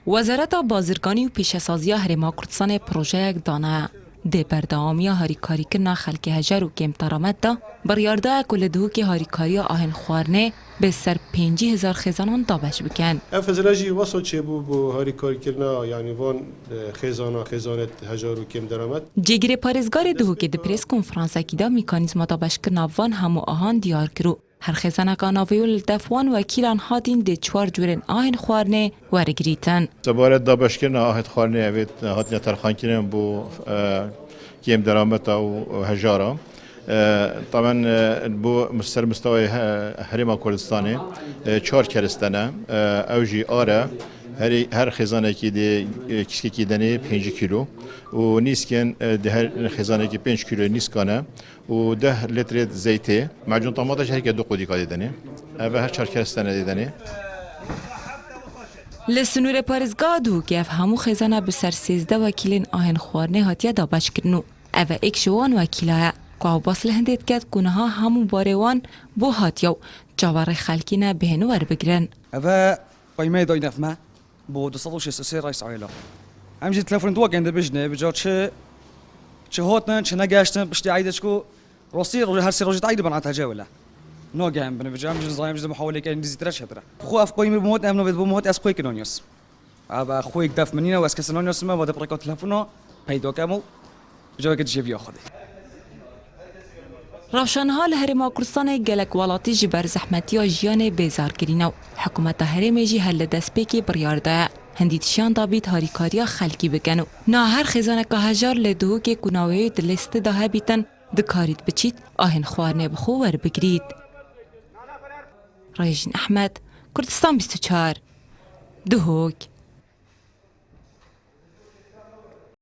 وزارت بازرگانی و پیشسازی هرما کردستان پروژه یک دانه ده بردامی هاریکاری کرنا خلک هجر و کم ترامت دا بریارده کل دهو که هاریکاری آهن خوارنه به سر 50,000 خزانان دابش بکن. افزایشی واسه چه بو هاریکاری کرنا یعنی وان خزانت هجر و کم درآمد. جگری پارزگار دهو که ده پریس کنفرانس کیدا میکانیزم دابش کرنا وان همو آهن دیار کرو. هر خزانه کاناویول دفوان وکیلان هاتین ده 4 جورن آهن خوارنه ورگریتن. زبارت دابش کرنا آهن خوارنه اوید هاتنی ترخان کنن بو کم درآمد و هجارا. طبعا بو مستوى هرما کردستانه 4 کرستانه اوجی آره هر خزانه کی ده کسی کی دنه 5 کیلو و نیسکن ده هر خزانه کی 5 کیلو نیسکانه و 10 لیتر زیت معجون طماطم هر کی 2 قدی کادی دنه و هر 4 کرستانه دنه لسنور پارزگاه دو که همو خزانه به سر 13 وکیلین آهن خوارنه هاتیه دابش کرنو اوه ایک شوان وکیلای که باصل هندید کرد کنه ها همو باروان بو هاتیو جوار خلکینه بهنو ور بگرن اوه قیمه دای نفمه بو 263 رئیس عائله همجی تلفن دو گنده بجنه بجا چه هاتن چه نگاشتن بشتی عیدش کو راستی هر سری روزت عید بنات هجاوله ناگهم بنو بجا همجی زایم جد محاوله که اندیزی ترش هدره خو اف قیمه بموت امنو بد بموت از خوی کنونیس اوه خوی دف منینه و از کسانونیس ما بعد برکات تلفنو پیدا کمو بجا که جیبی آخده روشنها لهرما کردستان گلک ولاتی جبر زحمتی و جیان بیزار کرینو حکومت هرمی جی هل دست پیکی بریارده هندی تشان دابید هاریکاریا خلکی بکنو نا هر خزانه که هجار لدهو که کناوی دلست ده بیتن دکارید بچید آهن خوارنه بخو ور بگرید. رایجین احمد، کردستان 24 دهوک.